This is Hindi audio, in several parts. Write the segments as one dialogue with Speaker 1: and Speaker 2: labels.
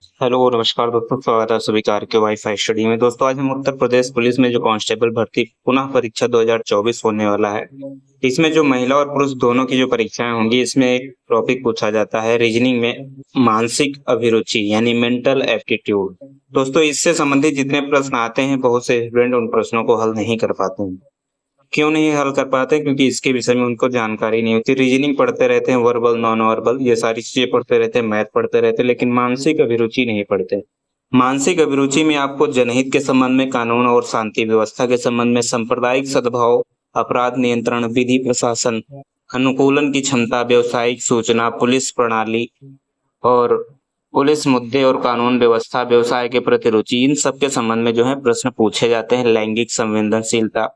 Speaker 1: हेलो नमस्कार दोस्तों, स्वागत है सभी कार के वाईफाई स्टडी में। दोस्तों आज हम उत्तर प्रदेश पुलिस में जो कांस्टेबल भर्ती पुनः परीक्षा 2024 होने वाला है, इसमें जो महिला और पुरुष दोनों की जो परीक्षाएं होंगी, इसमें एक टॉपिक पूछा जाता है रीजनिंग में, मानसिक अभिरुचि यानी मेंटल एप्टीट्यूड। दोस्तों इससे संबंधित जितने प्रश्न आते हैं, बहुत से स्टूडेंट उन प्रश्नों को हल नहीं कर पाते हैं। क्यों नहीं हल कर पाते? क्योंकि इसके विषय में उनको जानकारी नहीं होती। रीजनिंग पढ़ते रहते हैं, वर्बल नॉन वर्बल ये सारी चीजें पढ़ते रहते हैं, मैथ पढ़ते रहते हैं, लेकिन मानसिक अभिरुचि नहीं पढ़ते। मानसिक अभिरुचि में आपको जनहित के संबंध में, कानून और शांति व्यवस्था के संबंध में, सांप्रदायिक सद्भाव, अपराध नियंत्रण, विधि प्रशासन, अनुकूलन की क्षमता, व्यवसायिक सूचना, पुलिस प्रणाली और पुलिस मुद्दे और कानून व्यवस्था, व्यवसाय के प्रति रुचि, इन सब के संबंध में जो है प्रश्न पूछे जाते हैं। लैंगिक संवेदनशीलता,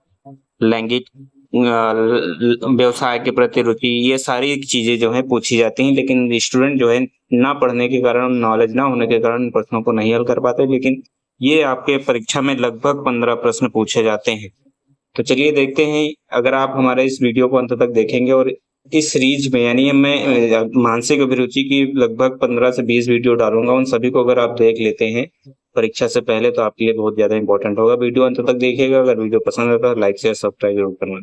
Speaker 1: लैंगिक व्यवसाय के प्रति रुचि, ये सारी चीजें जो है पूछी जाती हैं। लेकिन स्टूडेंट जो है ना पढ़ने के कारण, नॉलेज ना होने के कारण प्रश्नों को नहीं हल कर पाते। लेकिन ये आपके परीक्षा में लगभग 15 प्रश्न पूछे जाते हैं। तो चलिए देखते हैं। अगर आप हमारे इस वीडियो को अंत तक देखेंगे और इस सीरीज में, यानी मैं मानसिक अभिरुचि की लगभग 15 से 20 वीडियो डालूंगा, उन सभी को अगर आप देख लेते हैं परीक्षा से पहले, तो आपके लिए बहुत ज्यादा इंपॉर्टेंट होगा। वीडियो अंत तक देखिएगा। अगर वीडियो पसंद आता है लाइक शेयर सब्सक्राइब जरूर करना।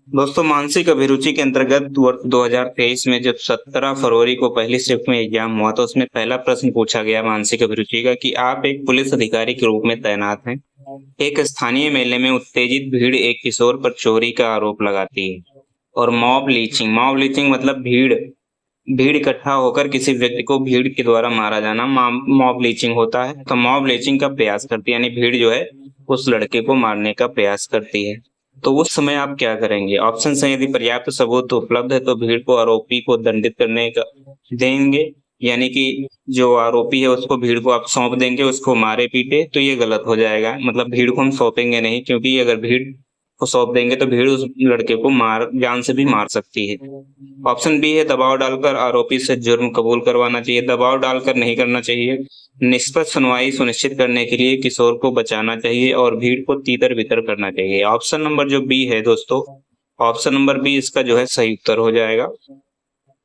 Speaker 1: दोस्तों मानसिक अभिरुचि के अंतर्गत वर्ष 2023 में जब 17 फरवरी को पहली शिफ्ट में एग्जाम हुआ, तो उसमें पहला प्रश्न पूछा गया मानसिक अभिरुचि का कि आप एक पुलिस अधिकारी के रूप में तैनात हैं। एक स्थानीय मेले में उत्तेजित भीड़ एक किशोर पर चोरी का आरोप लगाती है। और मॉब लीचिंग मतलब भीड़ इकट्ठा होकर किसी व्यक्ति को भीड़ के द्वारा मारा जाना मॉब लीचिंग होता है। तो मॉब लीचिंग का प्रयास करती है, यानी भीड़ जो है उस लड़के को मारने का प्रयास करती है। तो उस समय आप क्या करेंगे? ऑप्शन है, यदि पर्याप्त सबूत उपलब्ध है तो भीड़ को आरोपी को दंडित करने का देंगे, यानी कि जो आरोपी है उसको भीड़ को आप सौंप देंगे, उसको मारे पीटे। तो ये गलत हो जाएगा, मतलब भीड़ को हम सौंपेंगे नहीं, क्योंकि अगर भीड़ को सौंप देंगे तो भीड़ उस लड़के को जान से भी मार सकती है। ऑप्शन बी है, दबाव डालकर आरोपी से जुर्म कबूल करवाना चाहिए। दबाव डालकर नहीं करना चाहिए। निष्पक्ष सुनवाई सुनिश्चित करने के लिए किशोर को बचाना चाहिए और भीड़ को तीतर बितर करना चाहिए। ऑप्शन नंबर जो बी है दोस्तों, ऑप्शन नंबर बी इसका जो है सही उत्तर हो जाएगा।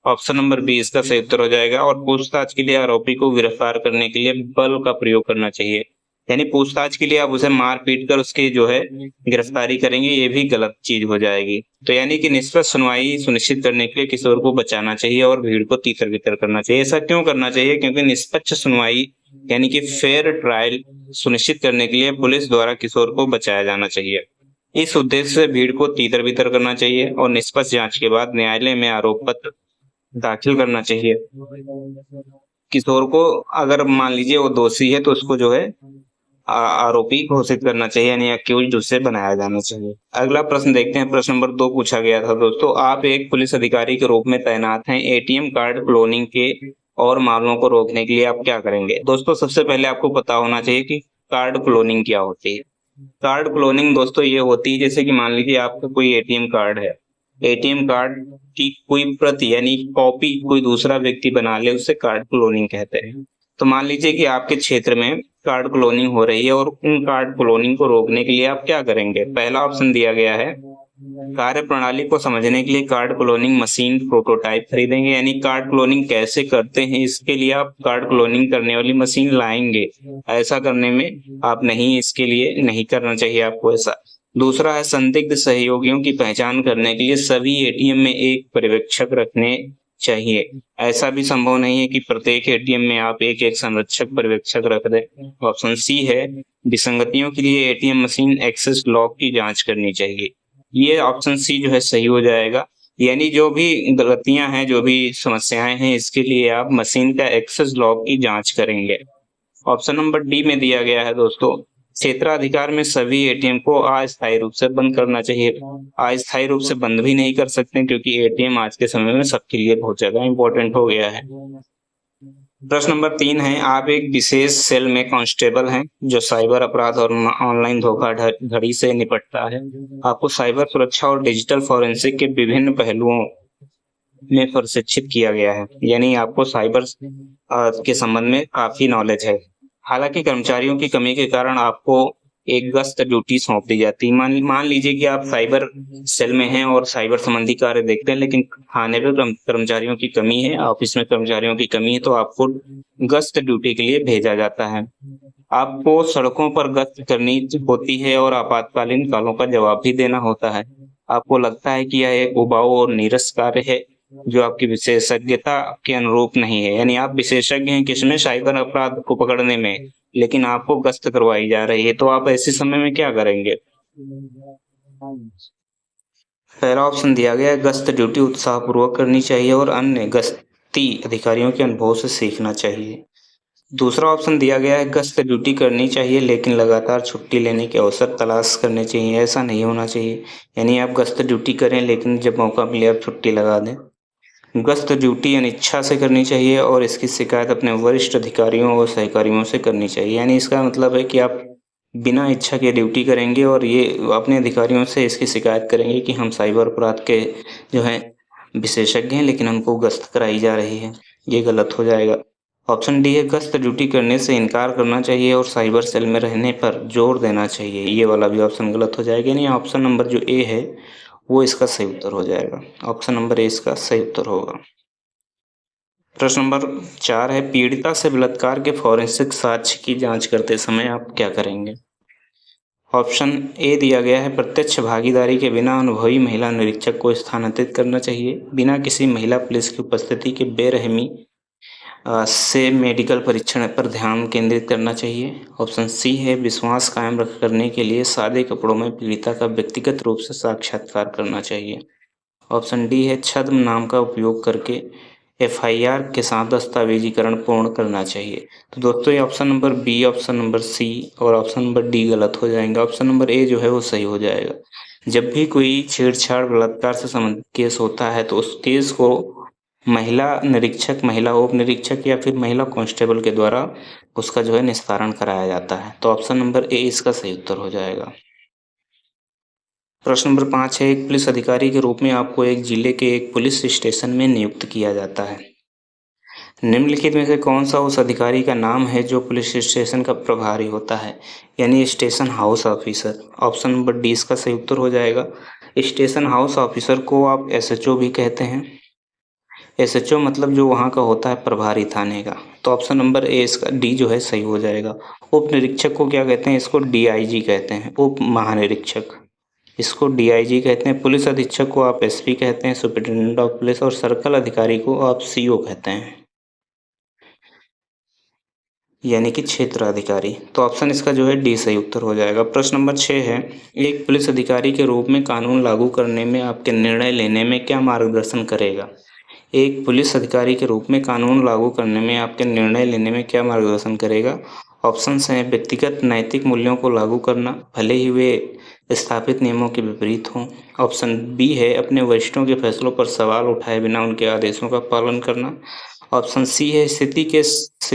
Speaker 1: ऑप्शन नंबर बी इसका सही उत्तर हो जाएगा। और पूछताछ के लिए आरोपी को गिरफ्तार करने के लिए बल का प्रयोग करना चाहिए, यानी पूछताछ के लिए आप उसे मार पीट कर उसकी जो है गिरफ्तारी करेंगे, ये भी गलत चीज हो जाएगी। तो यानी कि निष्पक्ष सुनवाई सुनिश्चित करने के लिए किशोर को बचाना चाहिए और भीड़ को तीतर बितर करना चाहिए। ऐसा क्यों करना चाहिए? क्योंकि निष्पक्ष सुनवाई यानी कि फेयर ट्रायल सुनिश्चित करने के लिए पुलिस द्वारा किशोर को बचाया जाना चाहिए। इस उद्देश्य से भीड़ को तीतर बितर करना चाहिए और निष्पक्ष जांच के बाद न्यायालय में आरोप पत्र दाखिल करना चाहिए। किशोर को अगर मान लीजिए वो दोषी है तो उसको जो है आरोपी घोषित करना चाहिए, यानी अक्यूज्ड उसे बनाया जाना चाहिए। अगला प्रश्न देखते हैं। प्रश्न नंबर 2 पूछा गया था दोस्तों, आप एक पुलिस अधिकारी के रूप में तैनात हैं। एटीएम कार्ड क्लोनिंग के और मामलों को रोकने के लिए आप क्या करेंगे? दोस्तों सबसे पहले आपको पता होना चाहिए कि कार्ड क्लोनिंग क्या होती है। कार्ड क्लोनिंग दोस्तों ये होती है, जैसे कि मान लीजिए आपका कोई एटीएम कार्ड है, एटीएम कार्ड की कोई प्रति यानी कॉपी कोई दूसरा व्यक्ति बना ले, उसे कार्ड क्लोनिंग कहते हैं। तो मान लीजिए कि आपके क्षेत्र में कार्ड क्लोनिंग हो रही है और उन कार्ड क्लोनिंग को रोकने के लिए आप क्या करेंगे? पहला ऑप्शन दिया गया है, कार्य प्रणाली को समझने के लिए कार्ड क्लोनिंग मशीन प्रोटोटाइप खरीदेंगे, यानी कार्ड क्लोनिंग कैसे करते हैं इसके लिए आप कार्ड क्लोनिंग करने वाली मशीन लाएंगे। ऐसा करने में आप नहीं, इसके लिए नहीं करना चाहिए आपको ऐसा। दूसरा है, संदिग्ध सहयोगियों की पहचान करने के लिए सभी एटीएम में एक पर्यवेक्षक रखने चाहिए। ऐसा भी संभव नहीं है कि प्रत्येक एटीएम में आप एक एक संरक्षक पर्यवेक्षक रख दें। ऑप्शन सी है, विसंगतियों के लिए एटीएम मशीन एक्सेस लॉक की जांच करनी चाहिए। ये ऑप्शन सी जो है सही हो जाएगा, यानी जो भी गलतियां हैं, जो भी समस्याएं हैं, इसके लिए आप मशीन का एक्सेस लॉग की जांच करेंगे। ऑप्शन नंबर डी में दिया गया है दोस्तों, क्षेत्राधिकार में सभी एटीएम को अस्थायी रूप से बंद करना चाहिए। अस्थायी रूप से बंद भी नहीं कर सकते, क्योंकि एटीएम आज के समय में सबके लिए बहुत ज्यादा इंपॉर्टेंट हो गया है। प्रश्न नंबर 3 है, आप एक विशेष सेल में कांस्टेबल हैं जो साइबर अपराध और ऑनलाइन धोखाधड़ी से निपटता है। आपको साइबर सुरक्षा और डिजिटल फॉरेंसिक के विभिन्न पहलुओं में प्रशिक्षित किया गया है, यानी आपको साइबर के संबंध में काफी नॉलेज है। हालांकि कर्मचारियों की कमी के कारण आपको एक गश्त ड्यूटी सौंप दी जाती है। मान लीजिए कि आप साइबर सेल में हैं और साइबर संबंधी कार्य देखते हैं, लेकिन थाने पे कर्मचारियों की कमी है, ऑफिस में कर्मचारियों की कमी है, तो आपको गश्त ड्यूटी के लिए भेजा जाता है। आपको सड़कों पर गश्त करनी होती है और आपातकालीन कॉलों का जवाब भी देना होता है। आपको लगता है कि यह एक उबाऊ और नीरस कार्य है जो आपकी विशेषज्ञता के अनुरूप नहीं है, यानी आप विशेषज्ञ हैं किसमें? साइबर अपराध को पकड़ने में, लेकिन आपको गश्त करवाई जा रही है, तो आप ऐसे समय में क्या करेंगे? पहला ऑप्शन दिया गया है, गश्त ड्यूटी उत्साहपूर्वक करनी चाहिए और अन्य गश्ती अधिकारियों के अनुभव से सीखना चाहिए। दूसरा ऑप्शन दिया गया है, गश्त ड्यूटी करनी चाहिए लेकिन लगातार छुट्टी लेने के अवसर तलाश करने चाहिए। ऐसा नहीं होना चाहिए, यानी आप गश्त ड्यूटी करें लेकिन जब मौका मिले आप छुट्टी लगा दें। गश्त ड्यूटी अनिच्छा से करनी चाहिए और इसकी शिकायत अपने वरिष्ठ अधिकारियों और सहकारियों से करनी चाहिए। यानी इसका मतलब है कि आप बिना इच्छा के ड्यूटी करेंगे और ये अपने अधिकारियों से इसकी शिकायत करेंगे कि हम साइबर अपराध के जो हैं विशेषज्ञ हैं, लेकिन हमको गश्त कराई जा रही है। ये गलत हो जाएगा। ऑप्शन डी है, गश्त ड्यूटी करने से इनकार करना चाहिए और साइबर सेल में रहने पर जोर देना चाहिए। ये वाला भी ऑप्शन गलत हो जाएगा। यानी ऑप्शन नंबर जो ए है वो इसका सही उत्तर हो जाएगा। ऑप्शन नंबर ए इसका सही उत्तर होगा। प्रश्न नंबर 4 है, पीड़िता से बलात्कार के फॉरेंसिक साक्ष्य की जांच करते समय आप क्या करेंगे? ऑप्शन ए दिया गया है, प्रत्यक्ष भागीदारी के बिना अनुभवी महिला निरीक्षक को स्थानांतरित करना चाहिए, बिना किसी महिला पुलिस की उपस्थिति के बेरहमी से मेडिकल परीक्षण पर ध्यान केंद्रित करना चाहिए। ऑप्शन सी है, विश्वास कायम करने के लिए सादे कपड़ों में पीड़िता का व्यक्तिगत रूप से साक्षात्कार करना चाहिए। ऑप्शन डी है, छद्म नाम का उपयोग करके एफआईआर के साथ दस्तावेजीकरण पूर्ण करना चाहिए। तो दोस्तों ये option number B, option number C और ऑप्शन नंबर डी गलत हो जाएंगे। ऑप्शन नंबर ए जो है वो सही हो जाएगा। जब भी कोई छेड़छाड़ बलात्कार से संबंधित केस होता है तो उस केस को महिला निरीक्षक, महिला उप निरीक्षक या फिर महिला कांस्टेबल के द्वारा उसका जो है निस्तारण कराया जाता है। तो ऑप्शन नंबर ए इसका सही उत्तर हो जाएगा। प्रश्न नंबर 5 है, एक पुलिस अधिकारी के रूप में आपको एक जिले के एक पुलिस स्टेशन में नियुक्त किया जाता है। निम्नलिखित में से कौन सा उस अधिकारी का नाम है जो पुलिस स्टेशन का प्रभारी होता है? यानी station house officer. Option number D इसका सही उत्तर हो जाएगा। स्टेशन हाउस ऑफिसर को आप एसएचओ भी कहते हैं। एसएचओ मतलब जो वहाँ का होता है प्रभारी थाने का। तो ऑप्शन नंबर ए इसका डी जो है सही हो जाएगा। उप निरीक्षक को क्या कहते हैं? इसको डीआईजी कहते हैं, उप महानिरीक्षक इसको डीआईजी कहते हैं। पुलिस अधीक्षक को आप एसपी कहते हैं, सुपरिटेंडेंट ऑफ पुलिस, और सर्कल अधिकारी को आप सीओ कहते हैं, यानी कि क्षेत्र अधिकारी। तो ऑप्शन इसका जो है डी सही उत्तर हो जाएगा। प्रश्न नंबर 6 है, एक पुलिस अधिकारी के रूप में कानून लागू करने में आपके निर्णय लेने में क्या मार्गदर्शन करेगा? एक पुलिस अधिकारी के रूप में कानून लागू करने में आपके निर्णय लेने में क्या मार्गदर्शन करेगा? ऑप्शंस हैं, व्यक्तिगत नैतिक मूल्यों को लागू करना, भले ही वे स्थापित नियमों के विपरीत हों। ऑप्शन बी है, अपने वरिष्ठों के फैसलों पर सवाल उठाए बिना उनके आदेशों का पालन करना। ऑप्शन सी है, स्थिति के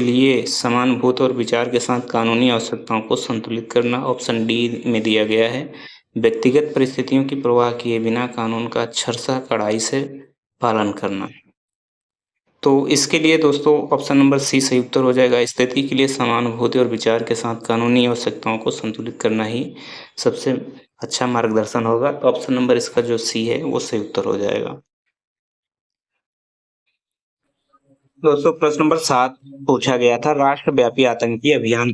Speaker 1: लिए समानुभूत और विचार के साथ कानूनी आवश्यकताओं को संतुलित करना। ऑप्शन डी में दिया गया है, व्यक्तिगत परिस्थितियों की परवाह किए बिना कानून का अक्षरशः कड़ाई से पालन करना। तो इसके लिए दोस्तों ऑप्शन नंबर सी सही उत्तर हो जाएगा। स्थिति के लिए समानुभूति और विचार के साथ कानूनी आवश्यकताओं को संतुलित करना ही सबसे अच्छा मार्गदर्शन होगा। तो ऑप्शन नंबर इसका जो सी है वो सही उत्तर हो जाएगा। दोस्तों प्रश्न नंबर 7 पूछा गया था, राष्ट्रव्यापी आतंकी अभियान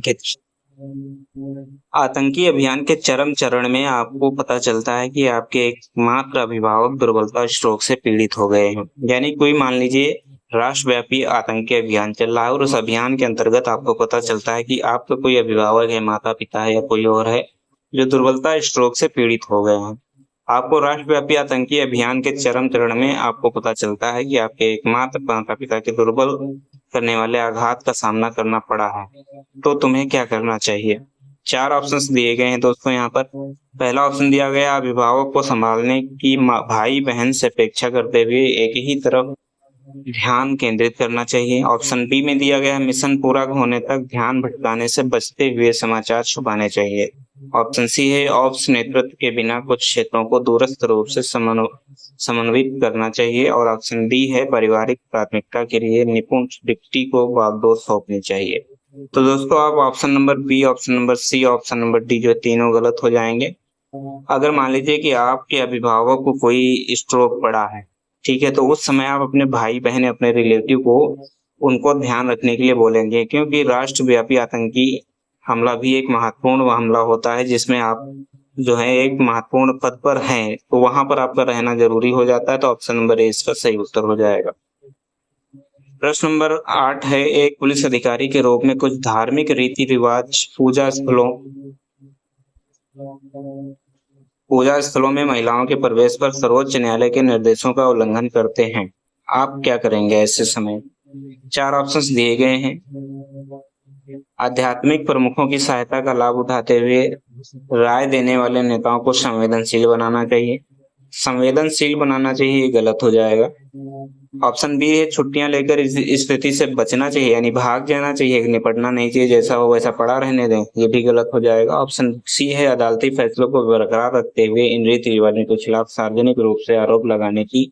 Speaker 1: के चरम चरण में आपको पता चलता है कि आपके एकमात्र अभिभावक दुर्बलता स्ट्रोक से पीड़ित हो गए हैं। यानी कोई मान लीजिए राष्ट्रव्यापी आतंकी अभियान चल रहा है और उस अभियान के अंतर्गत आपको पता चलता है कि आपका कोई अभिभावक है, माता पिता है या कोई और है जो दुर्बलता स्ट्रोक से पीड़ित हो गए हैं। आपको राष्ट्रव्यापी आतंकी अभियान के चरम चरण में आपको पता चलता है कि आपके एकमात्र माता पिता के दुर्बल करने वाले आघात का सामना करना पड़ा है, तो तुम्हें क्या करना चाहिए? 4 ऑप्शंस दिए गए हैं दोस्तों यहाँ पर। पहला ऑप्शन दिया गया, अभिभावक को संभालने की भाई बहन से अपेक्षा करते हुए एक ही तरफ ध्यान केंद्रित करना चाहिए। ऑप्शन बी में दिया गया, मिशन पूरा होने तक ध्यान भटकाने से बचते हुए समाचार छुपाने चाहिए। ऑप्शन सी है, ऑप्स नेतृत्व के बिना कुछ क्षेत्रों को दूरस्थ रूप से समन्वित करना चाहिए। और ऑप्शन डी है, पारिवारिक प्राथमिकता के लिए निपुण डिप्टी को बागडोर सौंपनी चाहिए। तो दोस्तों आप option number B, option number C, option number D जो है तीनों गलत हो जाएंगे। अगर मान लीजिए कि आपके अभिभावक को कोई स्ट्रोक पड़ा है, ठीक है, तो उस समय आप अपने भाई बहन अपने रिलेटिव को उनको ध्यान रखने के लिए बोलेंगे, क्योंकि राष्ट्रव्यापी आतंकी हमला भी एक महत्वपूर्ण हमला होता है जिसमें आप जो है एक महत्वपूर्ण पद पर हैं, तो वहां पर आपका रहना जरूरी हो जाता है। तो ऑप्शन नंबर ए इसका सही उत्तर हो जाएगा। प्रश्न नंबर 8 है, एक पुलिस अधिकारी के रूप में कुछ धार्मिक रीति रिवाज पूजा स्थलों में महिलाओं के प्रवेश पर सर्वोच्च न्यायालय के निर्देशों का उल्लंघन करते हैं, आप क्या करेंगे ऐसे समय? 4 ऑप्शंस दिए गए हैं। आध्यात्मिक प्रमुखों की सहायता का लाभ उठाते हुए राय देने वाले नेताओं को संवेदनशील बनाना चाहिए। संवेदनशील बनाना चाहिए, ये गलत हो जाएगा। ऑप्शन बी है, छुट्टियां लेकर इस स्थिति से बचना चाहिए, यानी भाग जाना चाहिए, निपटना नहीं चाहिए, जैसा हो वैसा पड़ा रहने दें, ये भी गलत हो जाएगा। ऑप्शन सी है, अदालती फैसलों को बरकरार रखते हुए इन रीति रिवाजों के खिलाफ सार्वजनिक रूप से आरोप लगाने की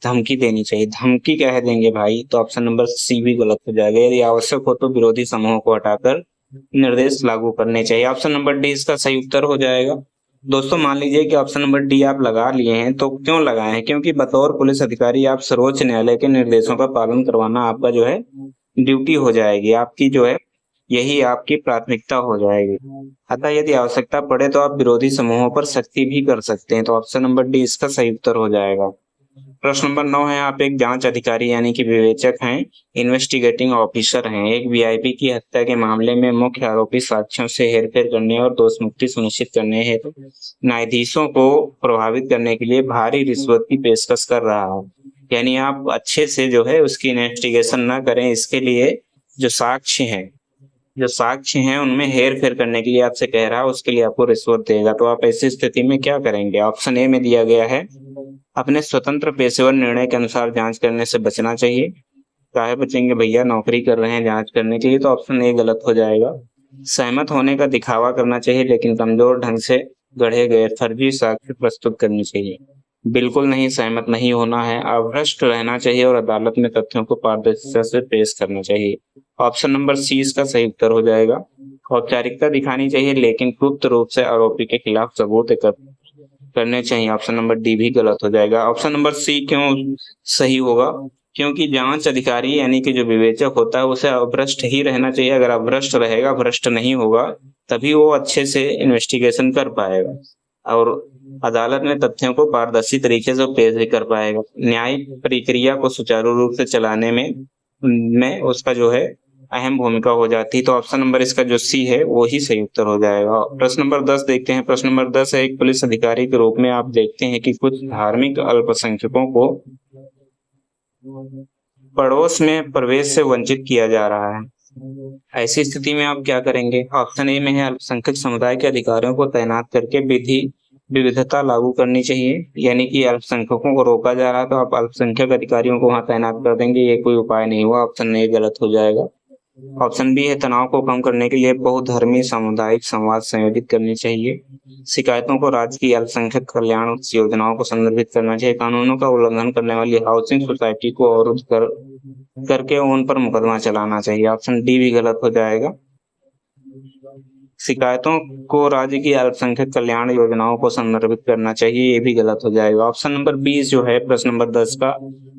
Speaker 1: धमकी देनी चाहिए। धमकी कह देंगे भाई, तो ऑप्शन नंबर सी भी गलत हो जाएगा। यदि आवश्यक हो तो विरोधी समूहों को हटाकर निर्देश लागू करने चाहिए। ऑप्शन नंबर डी इसका सही उत्तर हो जाएगा। दोस्तों मान लीजिए कि ऑप्शन नंबर डी आप लगा लिए हैं, तो क्यों लगाए हैं? क्योंकि बतौर पुलिस अधिकारी आप सर्वोच्च न्यायालय के निर्देशों का पालन करवाना आपका जो है ड्यूटी हो जाएगी, आपकी जो है यही आपकी प्राथमिकता हो जाएगी। अतः यदि आवश्यकता पड़े तो आप विरोधी समूहों पर सख्ती भी कर सकते हैं। तो ऑप्शन नंबर डी इसका सही उत्तर हो जाएगा। प्रश्न नंबर 9 है, आप एक जांच अधिकारी यानी कि विवेचक हैं, इन्वेस्टिगेटिंग ऑफिसर हैं। एक वीआईपी की हत्या के मामले में मुख्य आरोपी साक्ष्यों से हेरफेर करने और दोष मुक्ति सुनिश्चित करने हेतु न्यायाधीशों को प्रभावित करने के लिए भारी रिश्वत की पेशकश कर रहा है। यानी आप अच्छे से जो है उसकी इन्वेस्टिगेशन ना करें, इसके लिए जो साक्ष्य हैं उनमें हेर फेर करने के लिए आपसे कह रहा है, उसके लिए आपको रिश्वत देगा। तो आप ऐसी स्थिति में क्या करेंगे? ऑप्शन ए में दिया गया है, अपने स्वतंत्र पेशेवर निर्णय के अनुसार जांच करने से बचना चाहिए। काहे बचेंगे भैया, नौकरी कर रहे हैं जांच करने के लिए, तो ऑप्शन ए गलत हो जाएगा। सहमत होने का दिखावा करना चाहिए, लेकिन कमजोर ढंग से गढ़े गए फर्जी साक्ष्य प्रस्तुत करनी चाहिए। बिल्कुल नहीं, सहमत नहीं होना है। अभ्रष्ट रहना चाहिए और अदालत में तथ्यों को पारदर्शिता से पेश करना चाहिए। ऑप्शन नंबर सी इसका सही उत्तर हो जाएगा। औपचारिकता दिखानी चाहिए, लेकिन गुप्त रूप से आरोपी के खिलाफ सबूत एकत्र करने चाहिए। ऑप्शन नंबर डी भी गलत हो जाएगा। ऑप्शन नंबर सी क्यों सही होगा? क्योंकि जांच अधिकारी यानी कि जो विवेचक होता है उसे अभ्रष्ट ही रहना चाहिए। अगर अभ्रष्ट रहेगा, भ्रष्ट नहीं होगा, तभी वो अच्छे से इन्वेस्टिगेशन कर पाएगा और अदालत में तथ्यों को पारदर्शी तरीके से पेश भी कर पाएगा। न्यायिक प्रक्रिया को सुचारू रूप से चलाने में उसका जो है अहम भूमिका हो जाती है। तो ऑप्शन नंबर इसका जो सी है वो ही सही उत्तर हो जाएगा। प्रश्न नंबर 10 देखते हैं। प्रश्न नंबर 10 है, एक पुलिस अधिकारी के रूप में आप देखते हैं कि कुछ धार्मिक अल्पसंख्यकों को पड़ोस में प्रवेश से वंचित किया जा रहा है। ऐसी स्थिति में आप क्या करेंगे? ऑप्शन ए में है, अल्पसंख्यक समुदाय के अधिकारियों को तैनात करके विविधता लागू करनी चाहिए, यानी कि अल्पसंख्यकों को रोका जा रहा है तो आप अल्पसंख्यक अधिकारियों को वहां तैनात कर देंगे, ये कोई उपाय नहीं हुआ। ऑप्शन ए गलत हो जाएगा। ऑप्शन बी है, तनाव को कम करने के लिए बहुधर्मी सामुदायिक संवाद संयोजित करनी चाहिए। शिकायतों को राज्य की अल्पसंख्यक कल्याण योजनाओं को संदर्भित करना चाहिए। कानूनों का उल्लंघन करने वाली हाउसिंग सोसाइटी को अवरुद्ध करके उन पर मुकदमा चलाना चाहिए। ऑप्शन डी भी गलत हो जाएगा। शिकायतों को राज्य की अल्पसंख्यक कल्याण योजनाओं को संदर्भित करना चाहिए, ये भी गलत हो जाएगा। ऑप्शन नंबर 20 जो है प्रश्न नंबर 10 का,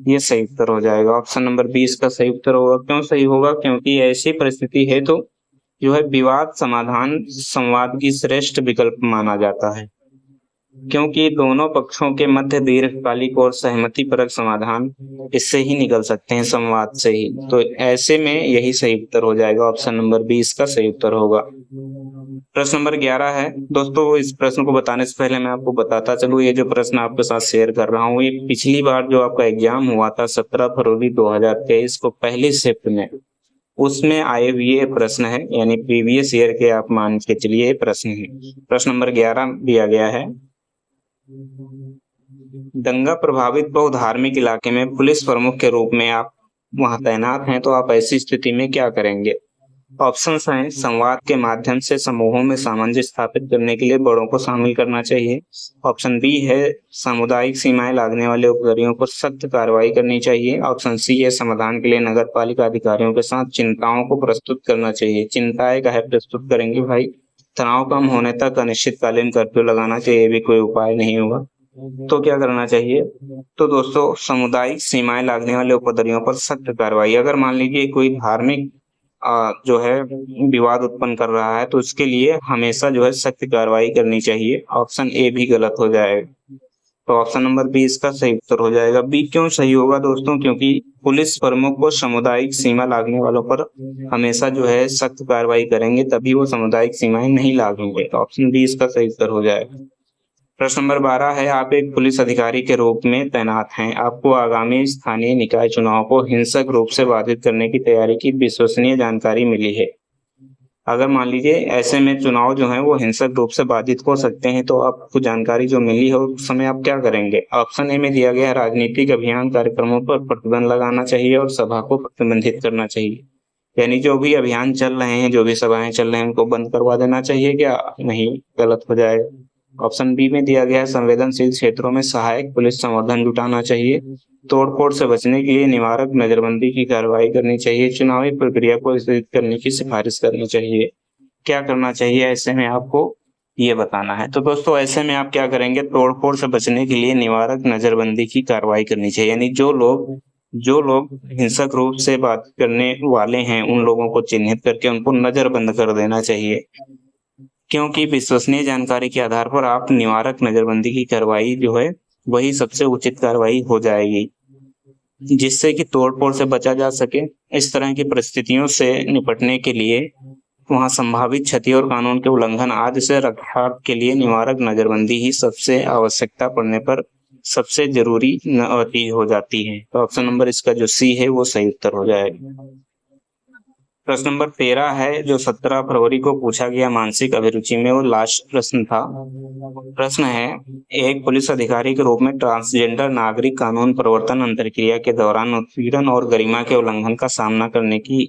Speaker 1: ये सही उत्तर हो जाएगा। ऑप्शन नंबर 20 का सही उत्तर होगा। क्यों सही होगा? क्योंकि ऐसी परिस्थिति है तो जो है विवाद समाधान संवाद की श्रेष्ठ विकल्प माना जाता है, क्योंकि दोनों पक्षों के मध्य दीर्घकालिक और सहमतिपरक समाधान इससे ही निकल सकते हैं, संवाद से ही। तो ऐसे में यही सही उत्तर हो जाएगा। ऑप्शन नंबर 20 का सही उत्तर होगा। प्रश्न नंबर 11 है। दोस्तों इस प्रश्न को बताने से पहले मैं आपको बताता चलूं, ये जो प्रश्न आपके साथ शेयर कर रहा हूँ, ये पिछली बार जो आपका एग्जाम हुआ था 17 फरवरी 2023 को पहली शिफ्ट में, उसमें आए हुए प्रश्न है, यानी प्रीवियस ईयर के आप मान के चलिए प्रश्न है। प्रश्न नंबर 11 दिया गया है, दंगा प्रभावित बहुधार्मिक इलाके में पुलिस प्रमुख के रूप में आप वहां तैनात हैं, तो आप ऐसी स्थिति में क्या करेंगे? ऑप्शंस हैं, संवाद के माध्यम से समूहों में सामंजस्य स्थापित करने के लिए बड़ों को शामिल करना चाहिए। ऑप्शन बी है, सामुदायिक सीमाएं लादने वाले उपद्रवियों पर सख्त कार्रवाई करनी चाहिए। ऑप्शन सी है, समाधान के लिए नगर पालिका अधिकारियों के साथ चिंताओं को प्रस्तुत करना चाहिए। चिंताएं काहे प्रस्तुत करेंगे भाई? तनाव कम होने तक अनिश्चितकालीन कर्फ्यू लगाना चाहिए, ये भी कोई उपाय नहीं होगा। तो क्या करना चाहिए? तो दोस्तों, सामुदायिक सीमाएं लादने वाले उपद्रवियों पर सख्त कार्रवाई। अगर मान लीजिए कोई धार्मिक जो है विवाद उत्पन्न कर रहा है तो उसके लिए हमेशा जो है सख्त कार्रवाई करनी चाहिए। ऑप्शन ए भी गलत हो जाएगा, तो ऑप्शन नंबर बी इसका सही उत्तर हो जाएगा। बी क्यों सही होगा दोस्तों? क्योंकि पुलिस प्रमुख को सामुदायिक सीमा लादने वालों पर हमेशा जो है सख्त कार्रवाई करेंगे, तभी वो सामुदायिक सीमाएं नहीं लादेंगे। तो ऑप्शन बी इसका सही उत्तर हो जाएगा। प्रश्न नंबर 12 है, आप एक पुलिस अधिकारी के रूप में तैनात हैं। आपको आगामी स्थानीय निकाय चुनाव को हिंसक रूप से बाधित करने की तैयारी की विश्वसनीय जानकारी मिली है। अगर मान लीजिए ऐसे में चुनाव जो है वो हिंसक रूप से बाधित हो सकते हैं, तो आपको जानकारी जो मिली है उस समय आप क्या करेंगे? ऑप्शन ए में दिया गया है, राजनीतिक अभियान कार्यक्रमों पर प्रतिबंध लगाना चाहिए और सभा को प्रतिबंधित करना चाहिए। यानी जो भी अभियान चल रहे हैं, जो भी सभाएं चल रहे हैं, उनको बंद करवा देना चाहिए क्या? नहीं, गलत हो जाएगा। ऑप्शन बी में दिया गया है, संवेदनशील क्षेत्रों में सहायक पुलिस संवर्धन जुटाना चाहिए। तोड़फोड़ से बचने के लिए निवारक नजरबंदी की कार्रवाई करनी चाहिए। चुनावी प्रक्रिया को स्थगित करने की सिफारिश करनी चाहिए। क्या करना चाहिए ऐसे में? आपको ये बताना है। तो दोस्तों, ऐसे में आप क्या करेंगे? तोड़फोड़ से बचने के लिए निवारक नजरबंदी की कार्रवाई करनी चाहिए। यानी जो लोग हिंसक रूप से बात करने वाले हैं, उन लोगों को चिन्हित करके उनको नजरबंद कर देना चाहिए, क्योंकि विश्वसनीय जानकारी के आधार पर आप निवारक नजरबंदी की कार्रवाई जो है वही सबसे उचित कार्रवाई हो जाएगी, जिससे कि तोड़फोड़ से बचा जा सके। इस तरह की परिस्थितियों से निपटने के लिए वहां संभावित क्षति और कानून के उल्लंघन आदि से रक्षा के लिए निवारक नजरबंदी ही सबसे आवश्यकता पड़ने पर सबसे जरूरी चीज हो जाती है। तो ऑप्शन नंबर इसका जो सी है वो सही उत्तर हो जाएगा। प्रश्न नंबर 13 है, जो 17 फरवरी को पूछा गया मानसिक अभिरुचि में, वो लास्ट प्रश्न था। प्रश्न है, एक पुलिस अधिकारी के रूप में ट्रांसजेंडर नागरिक कानून प्रवर्तन अंतरक्रिया के दौरान उत्पीड़न और गरिमा के उल्लंघन का सामना करने की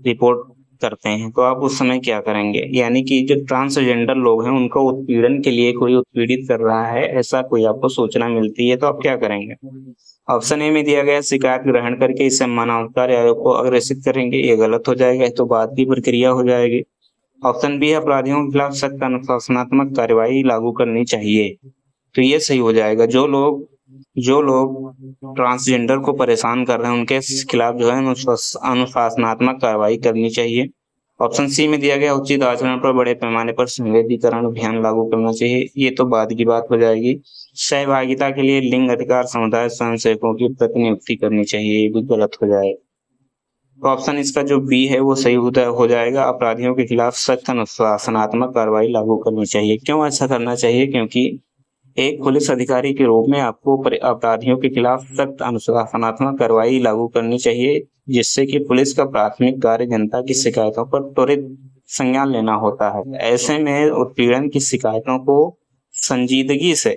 Speaker 1: रिपोर्ट करते हैं, तो आप उस समय क्या करेंगे? यानी कि जो ट्रांसजेंडर लोग हैं उनको उत्पीड़न के लिए कोई उत्पीड़ित कर रहा है, ऐसा कोई आपको सूचना मिलती है, तो आप क्या करेंगे? ऑप्शन ए में दिया गया, शिकायत ग्रहण करके इसे मानवाधिकार आयोग को अग्रेसित करेंगे, ये गलत हो जाएगा, तो बाद की प्रक्रिया हो जाएगी। ऑप्शन बी, अपराधियों के खिलाफ सख्त अनुशासनात्मक कार्यवाही लागू करनी चाहिए, तो ये सही हो जाएगा। जो लोग ट्रांसजेंडर को परेशान कर रहे हैं उनके खिलाफ जो है अनुशासनात्मक कार्रवाई करनी चाहिए। ऑप्शन सी में दिया गया, उचित आचरण पर बड़े पैमाने पर संवेदीकरण अभियान लागू करना चाहिए, ये तो बाद की बात हो जाएगी। सहभागिता के लिए लिंग अधिकार समुदाय स्वयंसेवकों की प्रतिनियुक्ति करनी चाहिए, ये भी गलत हो जाएगा। तो ऑप्शन इसका जो बी है वो सही हो जाएगा, अपराधियों के खिलाफ सख्त अनुशासनात्मक कार्रवाई लागू करनी चाहिए। क्यों ऐसा करना चाहिए? क्योंकि एक पुलिस अधिकारी के रूप में आपको अपराधियों के खिलाफ सख्त अनुशासनात्मक कार्रवाई लागू करनी चाहिए, जिससे कि पुलिस का प्राथमिक कार्य जनता की शिकायतों पर त्वरित संज्ञान लेना होता है। ऐसे में उत्पीड़न की शिकायतों को संजीदगी से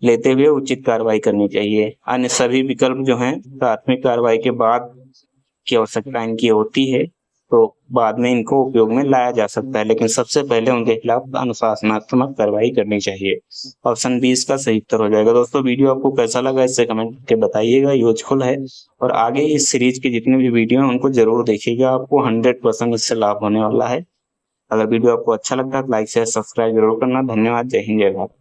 Speaker 1: लेते हुए उचित कार्रवाई करनी चाहिए। अन्य सभी विकल्प जो हैं प्राथमिक कार्रवाई के बाद की आवश्यकता इनकी होती है, तो बाद में इनको उपयोग में लाया जा सकता है, लेकिन सबसे पहले उनके खिलाफ अनुशासनात्मक कार्रवाई करनी चाहिए। ऑप्शन बी इसका सही उत्तर हो जाएगा। दोस्तों, वीडियो आपको कैसा लगा इससे कमेंट करके बताइएगा, यूजफुल है, और आगे इस सीरीज के जितने भी वीडियो हैं उनको जरूर देखिएगा, आपको 100% इससे लाभ होने वाला है। अगर वीडियो आपको अच्छा लगता है तो लाइक शेयर सब्सक्राइब जरूर करना। धन्यवाद। जय हिंद, जय भारत।